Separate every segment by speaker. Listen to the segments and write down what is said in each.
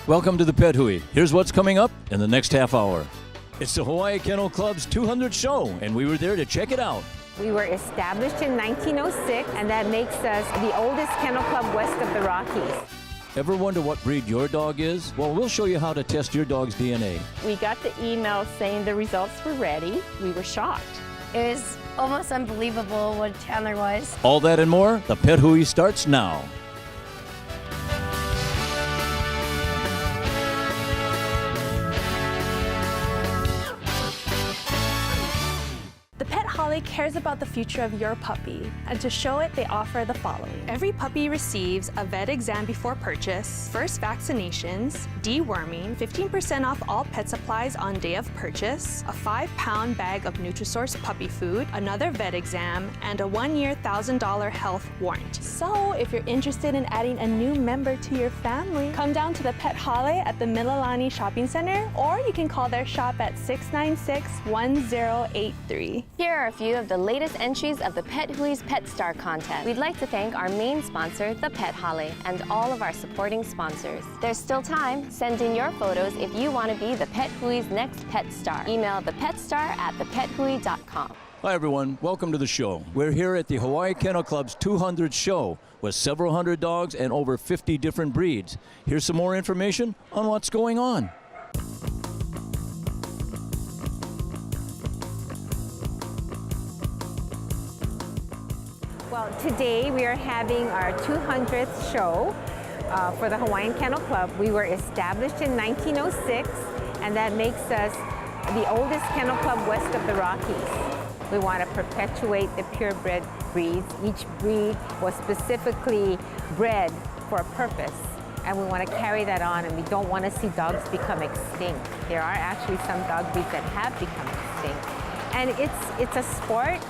Speaker 1: Welcome to the Pet Hui. Here's what's coming up in the next half hour. It's the Hawaii Kennel Club's 200th show, and we were there to check it out.
Speaker 2: We were established in 1906, and that makes us the oldest kennel club west of the Rockies.
Speaker 1: Ever wonder what breed your dog is? Well, we'll show you how to test your dog's DNA.
Speaker 3: We got the email saying the results were ready. We were shocked.
Speaker 4: It was almost unbelievable what Chandler was.
Speaker 1: All that and more, the Pet Hui starts now.
Speaker 5: The Pet Holiday cares about the future of your puppy, and to show it, they offer the following. Every puppy receives a vet exam before purchase, first vaccinations, deworming, 15% off all pet supplies on day of purchase, a 5-pound bag of Nutrisource puppy food, another vet exam, and a 1-year $1,000 health warranty. So, if you're interested in adding a new member to your family, come down to the Pet Holiday at the Mililani Shopping Center, or you can call their shop at 696-1083.
Speaker 4: Here are a few of the latest entries of the Pet Hui's Pet Star contest. We'd like to thank our main sponsor, the Pet Holiday, and all of our supporting sponsors. There's still time. Send in your photos if you want to be the Pet Hui's next Pet Star. Email thepetstar@thepethui.com.
Speaker 1: Hi everyone, welcome to the show. We're here at the Hawaii Kennel Club's 200th show with several hundred dogs and over 50 different breeds. Here's some more information on what's going on.
Speaker 2: Well, today we are having our 200th show for the Hawaiian Kennel Club. We were established in 1906, and that makes us the oldest kennel club west of the Rockies. We want to perpetuate the purebred breeds. Each breed was specifically bred for a purpose, and we want to carry that on, and we don't want to see dogs become extinct. There are actually some dog breeds that have become extinct. And it's a sport.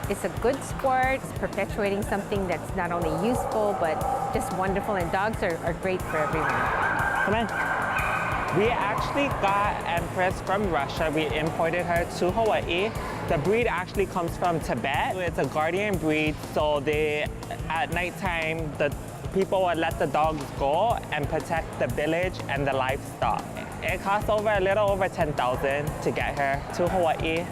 Speaker 2: It's a good sport. It's perpetuating something that's not only useful, but just wonderful, and dogs are great for everyone.
Speaker 6: Come in. We actually got Empress from Russia. We imported her to Hawaii. The breed actually comes from Tibet. It's a guardian breed, so at nighttime, the people would let the dogs go and protect the village and the livestock. It costs a little over $10,000 to get her to Hawaii.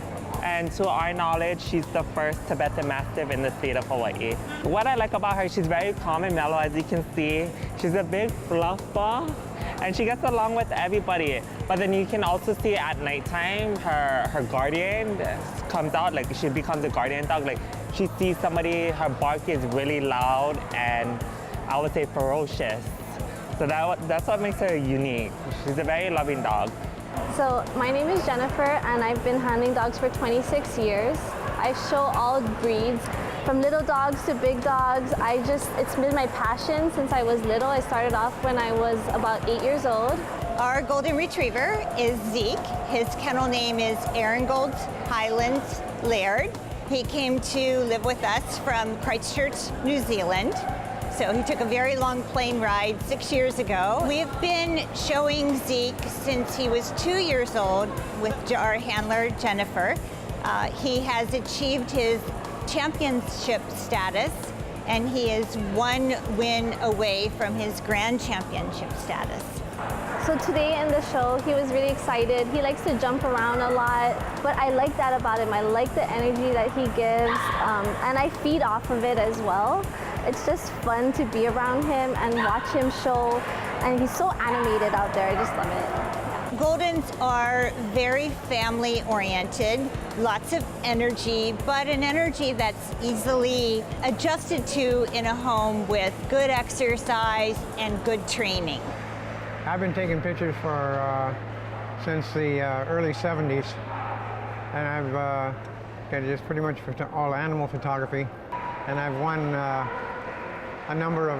Speaker 6: And to our knowledge, she's the first Tibetan Mastiff in the state of Hawaii. What I like about her, she's very calm and mellow, as you can see. She's a big fluff ball, and she gets along with everybody. But then you can also see at nighttime, her guardian comes out, like she becomes a guardian dog. Like she sees somebody, her bark is really loud and I would say ferocious. So that's what makes her unique. She's a very loving dog.
Speaker 7: So my name is Jennifer, and I've been handling dogs for 26 years. I show all breeds, from little dogs to big dogs. It's been my passion since I was little. I started off when I was about 8 years old.
Speaker 8: Our golden retriever is Zeke. His kennel name is Aarongold Highlands Laird. He came to live with us from Christchurch, New Zealand. So he took a very long plane ride 6 years ago. We've been showing Zeke since he was 2 years old with our handler, Jennifer. He has achieved his championship status, and he is 1 win away from his grand championship status.
Speaker 7: So today in the show, he was really excited. He likes to jump around a lot, but I like that about him. I like the energy that he gives, and I feed off of it as well. It's just fun to be around him and watch him show, and he's so animated out there. I just love it.
Speaker 8: Goldens are very family-oriented, lots of energy, but an energy that's easily adjusted to in a home with good exercise and good training.
Speaker 9: I've been taking pictures since the early 70s, and I've got just pretty much all animal photography, and I've won a number of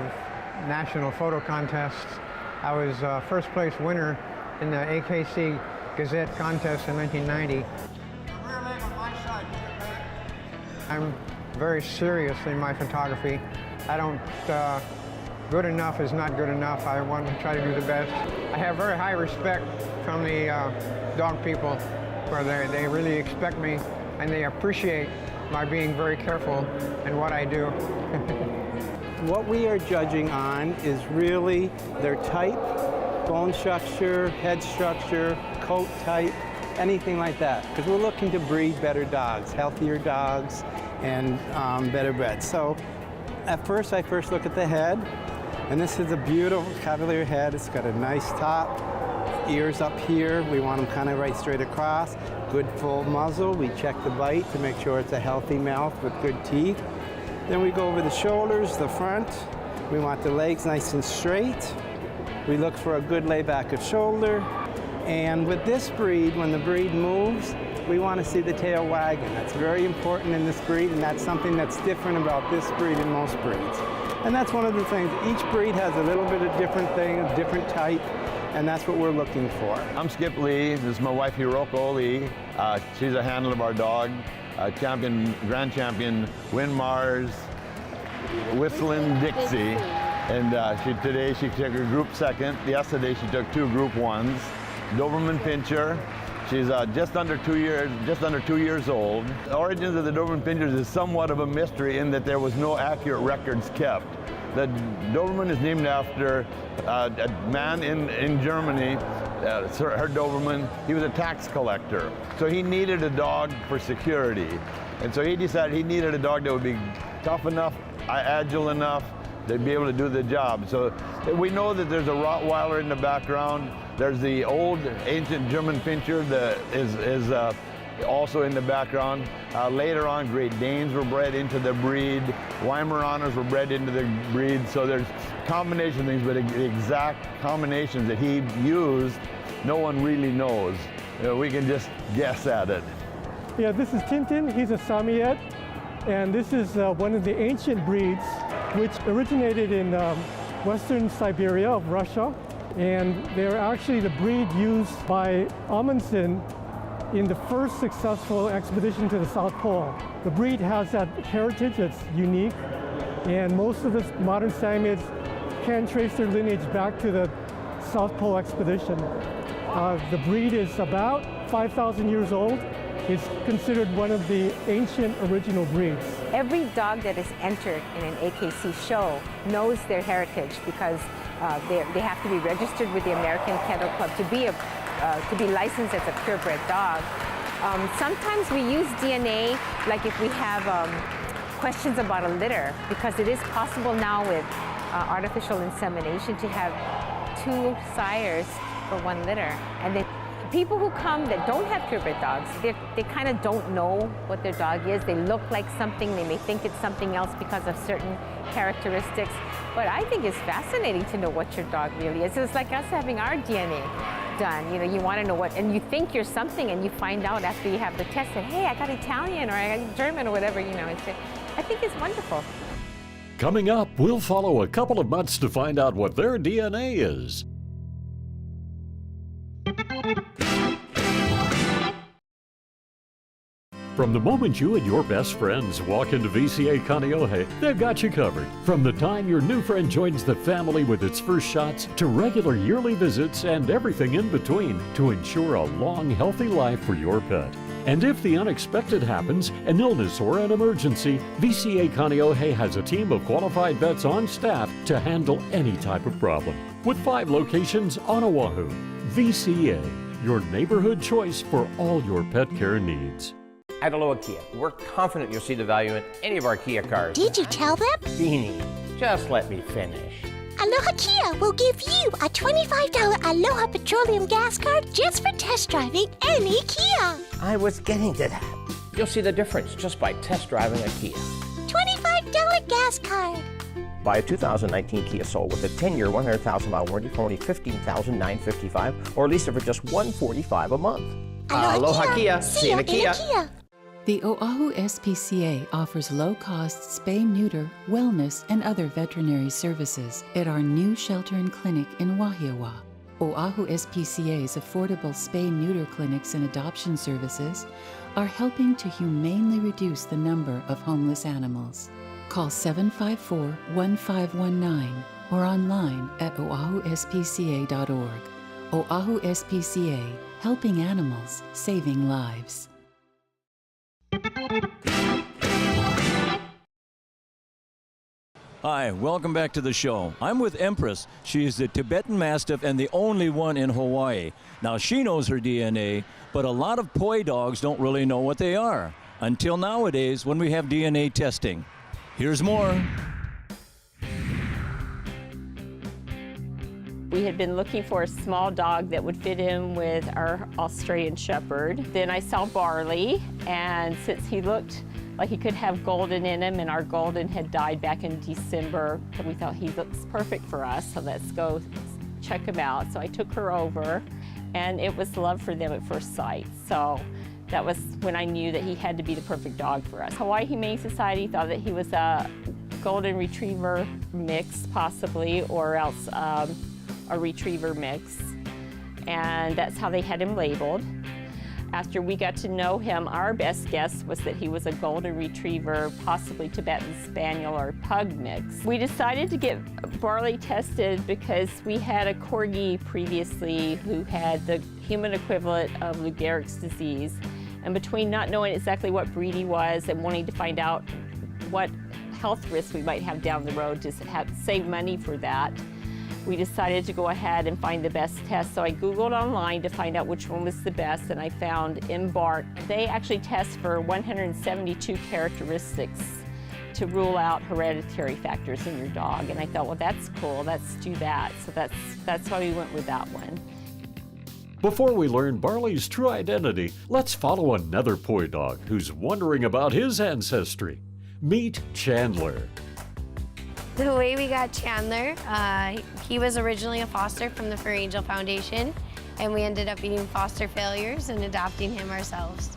Speaker 9: national photo contests. I was first place winner in the AKC Gazette contest in 1990. I'm very serious in my photography. I don't, good enough is not good enough. I want to try to do the best. I have very high respect from the dog people, where they really expect me and they appreciate my being very careful in what I do.
Speaker 10: What we are judging on is really their type, bone structure, head structure, coat type, anything like that. Because we're looking to breed better dogs, healthier dogs, and better bred. So at first, I look at the head. And this is a beautiful Cavalier head. It's got a nice top, ears up here. We want them kind of right straight across. Good full muzzle. We check the bite to make sure it's a healthy mouth with good teeth. Then we go over the shoulders, the front. We want the legs nice and straight. We look for a good layback of shoulder. And with this breed, when the breed moves, we want to see the tail wagging. That's very important in this breed, and that's something that's different about this breed and most breeds. And that's one of the things. Each breed has a little bit of different thing, a different type, and that's what we're looking for.
Speaker 11: I'm Skip Lee. This is my wife, Hiroko Lee. She's a handler of our dog, grand champion, Win Mars, Whistling Dixie. And today she took her group second. Yesterday she took 2 group 1s. Doberman Pinscher. She's just under 2 years old. The origins of the Doberman Pinschers is somewhat of a mystery in that there was no accurate records kept. The Doberman is named after a man in Germany, her Doberman. He was a tax collector, so he needed a dog for security. And so he decided he needed a dog that would be tough enough, agile enough, to be able to do the job. So we know that there's a Rottweiler in the background. There's the old ancient German Pinscher that is also in the background. Later on, Great Danes were bred into the breed. Weimaraners were bred into the breed. So there's combination things, but the exact combinations that he used, no one really knows. We can just guess at it.
Speaker 12: Yeah, this is Tintin. He's a Samoyed, and this is one of the ancient breeds which originated in western Siberia of Russia. And they're actually the breed used by Amundsen in the first successful expedition to the South Pole. The breed has that heritage that's unique, and most of the modern Samoyeds can trace their lineage back to the South Pole expedition. The breed is about 5,000 years old. It's considered one of the ancient original breeds.
Speaker 2: Every dog that is entered in an AKC show knows their heritage because they have to be registered with the American Kennel Club to be licensed as a purebred dog. Sometimes we use DNA, like if we have questions about a litter, because it is possible now with artificial insemination to have 2 sires for 1 litter. And then people who come that don't have purebred dogs, they kind of don't know what their dog is. They look like something. They may think it's something else because of certain characteristics. But I think it's fascinating to know what your dog really is. It's like us having our DNA done. You know, you want to know what, and you think you're something, and you find out after you have the test that, hey, I got Italian or I got German or whatever. You know, I think it's wonderful.
Speaker 13: Coming up, we'll follow a couple of mutts to find out what their DNA is. From the moment you and your best friends walk into VCA Kaneohe, they've got you covered. From the time your new friend joins the family with its first shots, to regular yearly visits and everything in between, to ensure a long, healthy life for your pet. And if the unexpected happens, an illness or an emergency, VCA Kaneohe has a team of qualified vets on staff to handle any type of problem. With 5 locations on Oahu, VCA, your neighborhood choice for all your pet care needs.
Speaker 14: At Aloha Kia, we're confident you'll see the value in any of our Kia cars.
Speaker 15: Did you tell them?
Speaker 14: Beanie, just let me finish.
Speaker 15: Aloha Kia will give you a $25 Aloha Petroleum gas card just for test driving any Kia.
Speaker 14: I was getting to that. You'll see the difference just by test driving a Kia.
Speaker 15: $25 gas card.
Speaker 14: Buy a 2019 Kia Soul with a 10-year, 100,000-mile warranty for only $15,955, or lease it for just $145 a month.
Speaker 15: Aloha
Speaker 14: Kia. See you in a Kia.
Speaker 16: The Oahu SPCA offers low-cost spay-neuter, wellness, and other veterinary services at our new shelter and clinic in Wahiawa. Oahu SPCA's affordable spay-neuter clinics and adoption services are helping to humanely reduce the number of homeless animals. Call 754-1519 or online at oahuspca.org. Oahu SPCA, helping animals, saving lives.
Speaker 1: Hi, welcome back to the show. I'm with Empress. She is the Tibetan Mastiff and the only one in Hawaii. Now, she knows her DNA, but a lot of poi dogs don't really know what they are, until nowadays when we have DNA testing. Here's more.
Speaker 3: We had been looking for a small dog that would fit in with our Australian Shepherd. Then I saw Barley, and since he looked like he could have golden in him, and our golden had died back in December, so we thought he looks perfect for us, so let's go check him out. So I took her over, and it was love for them at first sight. So that was when I knew that he had to be the perfect dog for us. Hawaii Humane Society thought that he was a golden retriever mix, possibly, or else a retriever mix, and that's how they had him labeled. After we got to know him, our best guess was that he was a golden retriever, possibly Tibetan Spaniel or pug mix. We decided to get Barley tested because we had a corgi previously who had the human equivalent of Lou Gehrig's disease. And between not knowing exactly what breed he was and wanting to find out what health risks we might have down the road to save money for that, we decided to go ahead and find the best test. So I Googled online to find out which one was the best, and I found Embark. They actually test for 172 characteristics to rule out hereditary factors in your dog. And I thought, well, that's cool, let's do that. So that's why we went with that one.
Speaker 13: Before we learn Barley's true identity, let's follow another poi dog who's wondering about his ancestry. Meet Chandler.
Speaker 17: The way we got Chandler, he was originally a foster from the Fur Angel Foundation, and we ended up being foster failures and adopting him ourselves.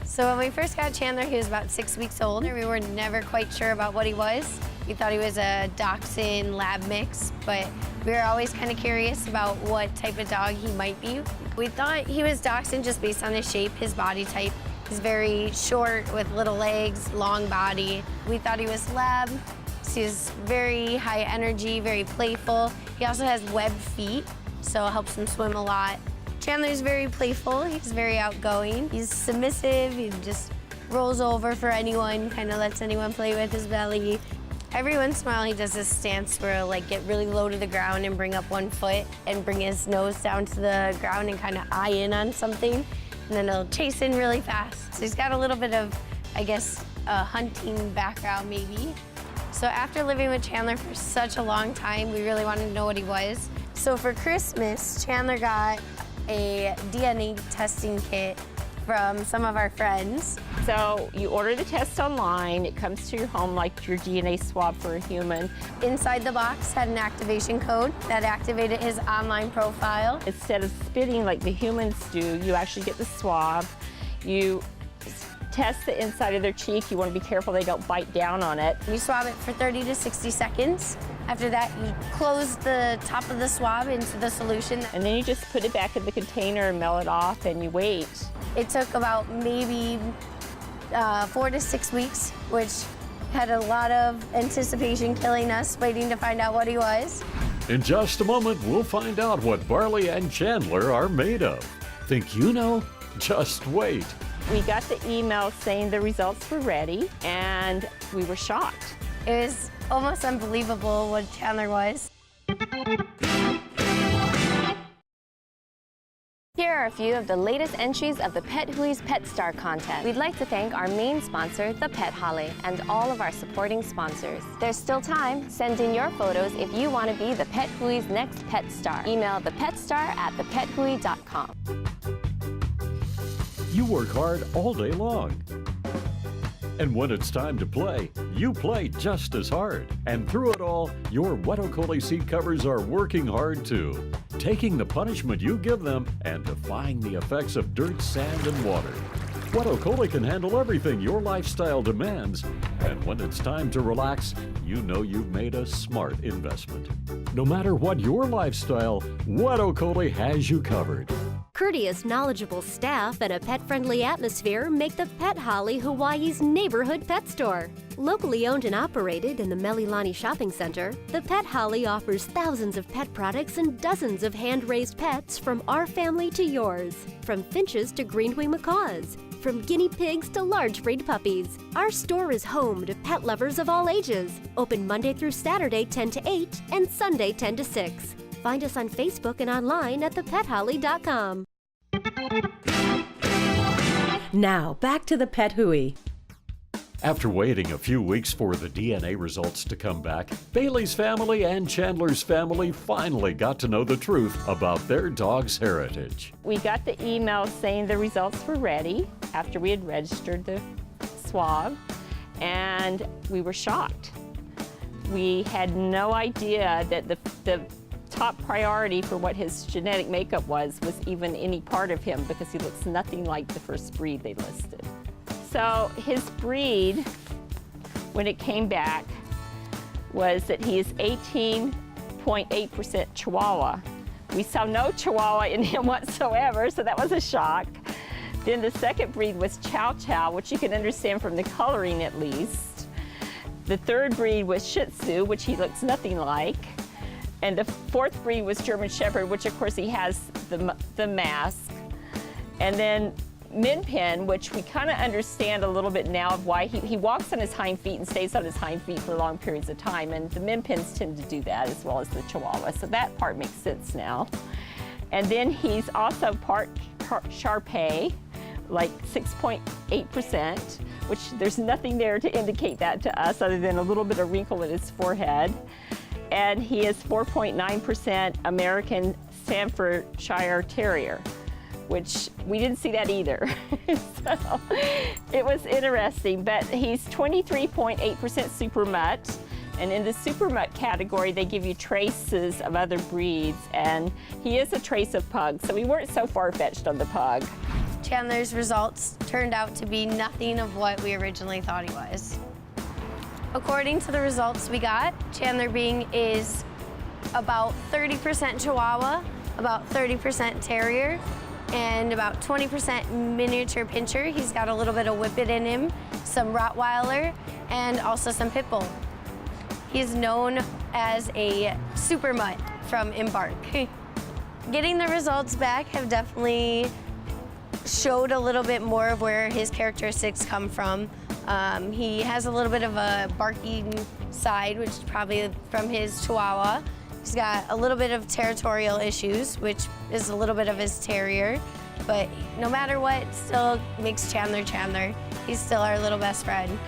Speaker 17: So when we first got Chandler, he was about 6 weeks old. We were never quite sure about what he was. We thought he was a Dachshund lab mix, but we were always kind of curious about what type of dog he might be. We thought he was Dachshund just based on his shape, his body type. He's very short with little legs, long body. We thought he was lab. He's very high energy, very playful. He also has webbed feet, so it helps him swim a lot. Chandler's very playful. He's very outgoing. He's submissive. He just rolls over for anyone, kind of lets anyone play with his belly. Every once in a while, he does this stance where he'll like get really low to the ground and bring up one foot and bring his nose down to the ground and kind of eye in on something, and then he'll chase in really fast. So he's got a little bit of, I guess, a hunting background maybe. So after living with Chandler for such a long time, we really wanted to know what he was. So for Christmas, Chandler got a DNA testing kit from some of our friends.
Speaker 3: So you order the test online, it comes to your home like your DNA swab for a human.
Speaker 17: Inside the box had an activation code that activated his online profile.
Speaker 3: Instead of spitting like the humans do, you actually get the swab. You test the inside of their cheek. You want to be careful they don't bite down on it.
Speaker 17: You swab it for 30 to 60 seconds. After that, you close the top of the swab into the solution.
Speaker 3: And then you just put it back in the container and mail it off, and you wait.
Speaker 17: It took about maybe 4 to 6 weeks, which had a lot of anticipation killing us, waiting to find out what he was.
Speaker 13: In just a moment, we'll find out what Barley and Chandler are made of. Think you know? Just wait.
Speaker 3: We got the email saying the results were ready, and we were shocked.
Speaker 17: It was almost unbelievable what Chandler was.
Speaker 4: Here are a few of the latest entries of the Pet Hui's Pet Star contest. We'd like to thank our main sponsor, the Pet Holly, and all of our supporting sponsors. There's still time. Send in your photos if you want to be the Pet Hui's next Pet Star. Email thepetstar@thepethui.com.
Speaker 13: You work hard all day long. And when it's time to play, you play just as hard. And through it all, your Waterson seat covers are working hard too, taking the punishment you give them and defying the effects of dirt, sand, and water. Waterson can handle everything your lifestyle demands. And when it's time to relax, you know you've made a smart investment. No matter what your lifestyle, Waterson has you covered.
Speaker 18: Courteous, knowledgeable staff and a pet-friendly atmosphere make the Pet Holly Hawaii's neighborhood pet store. Locally owned and operated in the Melilani Shopping Center, the Pet Holly offers thousands of pet products and dozens of hand-raised pets from our family to yours. From finches to green-winged macaws, from guinea pigs to large breed puppies. Our store is home to pet lovers of all ages. Open Monday through Saturday 10 to 8 and Sunday 10 to 6. Find us on Facebook and online at thepetholly.com.
Speaker 19: Now, back to the Pet Hui.
Speaker 13: After waiting a few weeks for the DNA results to come back, Bailey's family and Chandler's family finally got to know the truth about their dog's heritage.
Speaker 3: We got the email saying the results were ready after we had registered the swab, and we were shocked. We had no idea that the top priority for what his genetic makeup was even any part of him, because he looks nothing like the first breed they listed. So his breed, when it came back, was that he is 18.8% Chihuahua. We saw no Chihuahua in him whatsoever, so that was a shock. Then the second breed was Chow Chow, which you can understand from the coloring at least. The third breed was Shih Tzu, which he looks nothing like. And the fourth breed was German Shepherd, which of course he has the mask. And then Min Pin, which we kind of understand a little bit now of why he walks on his hind feet and stays on his hind feet for long periods of time, and the Min Pins tend to do that as well as the Chihuahua, so that part makes sense now. And then he's also part Shar-Pei, like 6.8%, which there's nothing there to indicate that to us other than a little bit of wrinkle in his forehead. And he is 4.9% American Staffordshire Terrier, which we didn't see that either. So it was interesting, but he's 23.8% Super Mutt. And in the Super Mutt category, they give you traces of other breeds, and he is a trace of Pug, so we weren't so far-fetched on the Pug.
Speaker 17: Chandler's results turned out to be nothing of what we originally thought he was. According to the results we got, Chandler is about 30% Chihuahua, about 30% Terrier, and about 20% miniature Pinscher. He's got a little bit of Whippet in him, some Rottweiler, and also some Pit Bull. He's known as a Super Mutt from Embark. Getting the results back have definitely showed a little bit more of where his characteristics come from. He has a little bit of a barking side, which is probably from his Chihuahua. He's got a little bit of territorial issues, which is a little bit of his Terrier. But no matter what, it still makes Chandler Chandler. He's still our little best friend.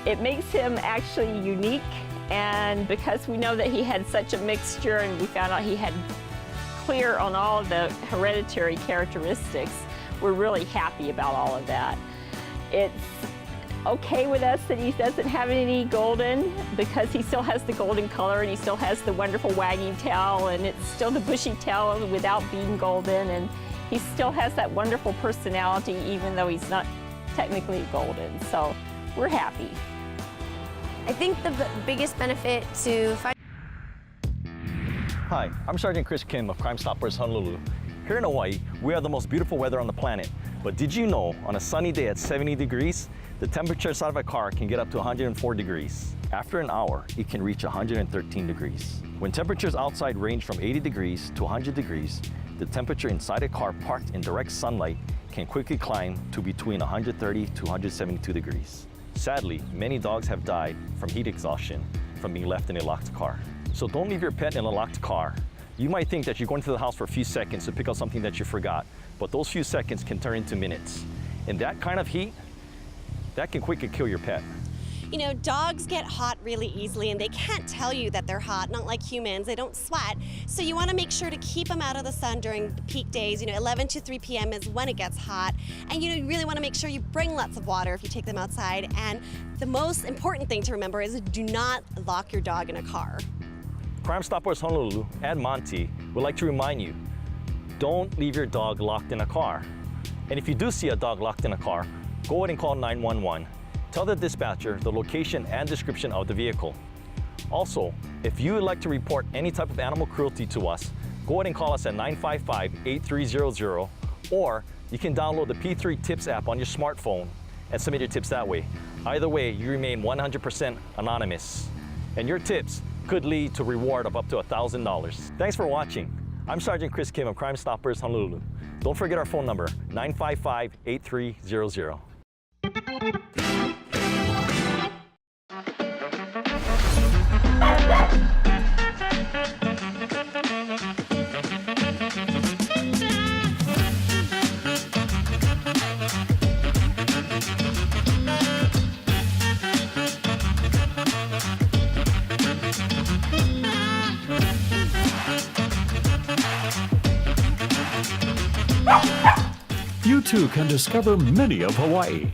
Speaker 3: It makes him actually unique, and because we know that he had such a mixture and we found out he had clear on all of the hereditary characteristics, we're really happy about all of that. It's okay with us that he doesn't have any golden, because he still has the golden color and he still has the wonderful wagging tail, and it's still the bushy tail without being golden, and he still has that wonderful personality even though he's not technically golden, so we're happy.
Speaker 17: I think the biggest benefit to find...
Speaker 20: Hi, I'm Sergeant Chris Kim of Crime Stoppers Honolulu. Here in Hawaii, we have the most beautiful weather on the planet. But did you know, on a sunny day at 70 degrees, the temperature inside of a car can get up to 104 degrees. After an hour, it can reach 113 degrees. When temperatures outside range from 80 degrees to 100 degrees, the temperature inside a car parked in direct sunlight can quickly climb to between 130 to 172 degrees. Sadly, many dogs have died from heat exhaustion from being left in a locked car. So don't leave your pet in a locked car. You might think that you're going to the house for a few seconds to pick up something that you forgot, but those few seconds can turn into minutes. In that kind of heat, that can quickly kill your pet.
Speaker 21: You know, dogs get hot really easily and they can't tell you that they're hot, not like humans, they don't sweat. So you want to make sure to keep them out of the sun during peak days. You know, 11 to 3 p.m. is when it gets hot. And you really want to make sure you bring lots of water if you take them outside. And the most important thing to remember is do not lock your dog in a car.
Speaker 20: Crime Stoppers Honolulu and Monty would like to remind you, don't leave your dog locked in a car. And if you do see a dog locked in a car, go ahead and call 911. Tell the dispatcher the location and description of the vehicle. Also, if you would like to report any type of animal cruelty to us, go ahead and call us at 955-8300, or you can download the P3 Tips app on your smartphone and submit your tips that way. Either way, you remain 100% anonymous, and your tips could lead to a reward of up to $1,000. Thanks for watching. I'm Sergeant Chris Kim of Crime Stoppers Honolulu. Don't forget our phone number, 955-8300.
Speaker 13: You too can discover many of Hawaii.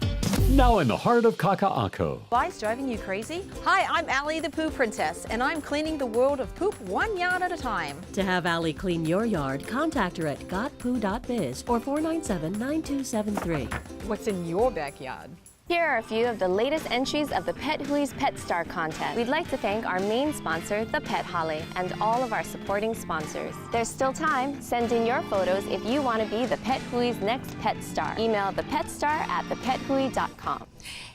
Speaker 13: Now in the heart of Kaka'ako.
Speaker 5: Hawaii's driving you crazy? Hi, I'm Allie the Poo Princess, and I'm cleaning the world of poop 1 yard at a time.
Speaker 19: To have Allie clean your yard, contact her at gotpoo.biz or 497-9273.
Speaker 5: What's in your backyard?
Speaker 4: Here are a few of the latest entries of the Pet Hui's Pet Star contest. We'd like to thank our main sponsor, the Pet Holly, and all of our supporting sponsors. There's still time. Send in your photos if you want to be the Pet Hui's next Pet Star. Email thepetstar@thepethui.com.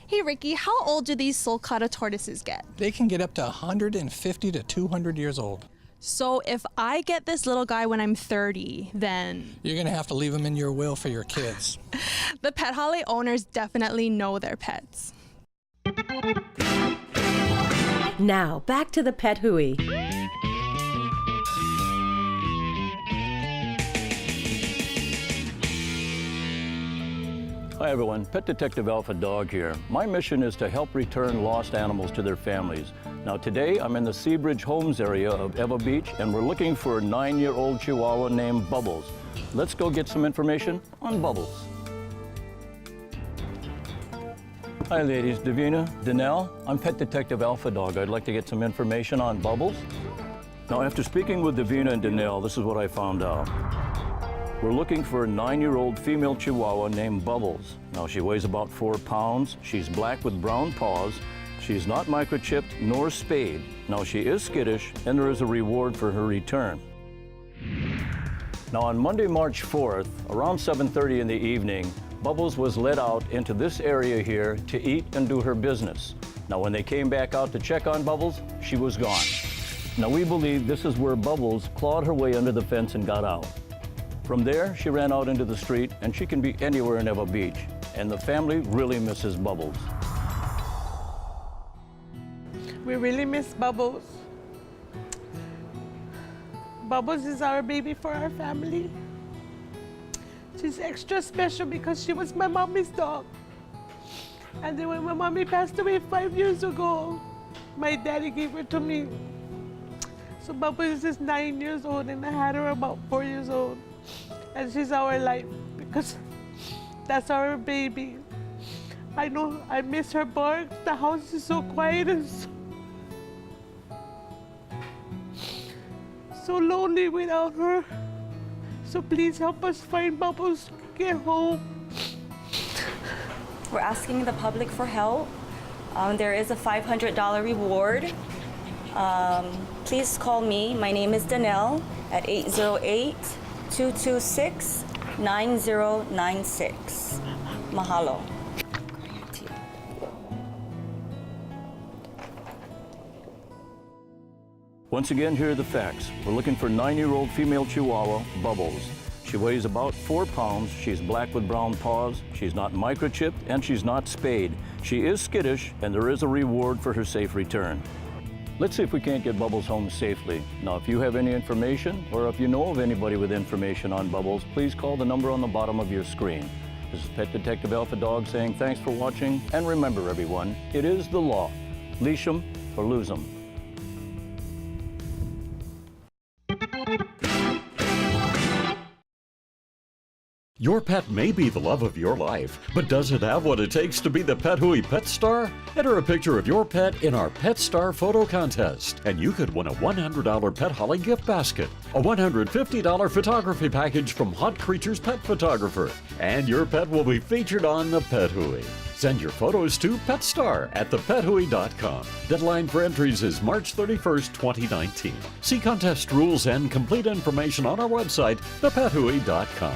Speaker 22: Hey Ricky, how old do these sulcata tortoises get?
Speaker 23: They can get up to 150 to 200 years old.
Speaker 22: So if I get this little guy when I'm 30, then...
Speaker 23: You're going to have to leave him in your will for your kids.
Speaker 22: The Pet Holly owners definitely know their pets.
Speaker 19: Now, back to the Pet Hui.
Speaker 1: Hi everyone, Pet Detective Al Fadog here. My mission is to help return lost animals to their families. Now today I'm in the Seabridge Homes area of Ewa Beach and we're looking for a 9-year-old Chihuahua named Bubbles. Let's go get some information on Bubbles. Hi ladies, Davina, Danelle, I'm Pet Detective Al Fadog. I'd like to get some information on Bubbles. Now after speaking with Davina and Danelle, this is what I found out. We're looking for a 9-year-old female Chihuahua named Bubbles. Now she weighs about 4 pounds. She's black with brown paws. She's not microchipped nor spayed. Now she is skittish and there is a reward for her return. Now on Monday, March 4th, around 7:30 in the evening, Bubbles was let out into this area here to eat and do her business. Now when they came back out to check on Bubbles, she was gone. Now we believe this is where Bubbles clawed her way under the fence and got out. From there, she ran out into the street, and she can be anywhere in Ewa Beach. And the family really misses Bubbles.
Speaker 24: We really miss Bubbles. Bubbles is our baby for our family. She's extra special because she was my mommy's dog. And then when my mommy passed away 5 years ago, my daddy gave her to me. So Bubbles is 9 years old, and I had her about 4 years old. And she's our life because that's our baby. I know I miss her bark. The house is so quiet and so lonely without her. So please help us find Bubbles, get home.
Speaker 25: We're asking the public for help. There is a $500 reward. Please call me. My name is Danelle at 808-226-9096. Mahalo.
Speaker 1: Once again, here are the facts. We're looking for 9-year-old female Chihuahua, Bubbles. She weighs about 4 pounds. She's black with brown paws. She's not microchipped and she's not spayed. She is skittish and there is a reward for her safe return. Let's see if we can't get Bubbles home safely. Now, if you have any information or if you know of anybody with information on Bubbles, please call the number on the bottom of your screen. This is Pet Detective Al Fadog saying thanks for watching. And remember, everyone, it is the law. Leash 'em or lose 'em.
Speaker 13: Your pet may be the love of your life, but does it have what it takes to be the Pet Hui Pet Star? Enter a picture of your pet in our Pet Star photo contest, and you could win a $100 Pet Holly gift basket, a $150 photography package from Hot Creatures Pet Photographer, and your pet will be featured on the Pet Hui. Send your photos to petstar@thepethui.com. Deadline for entries is March 31st, 2019. See contest rules and complete information on our website, thepethui.com.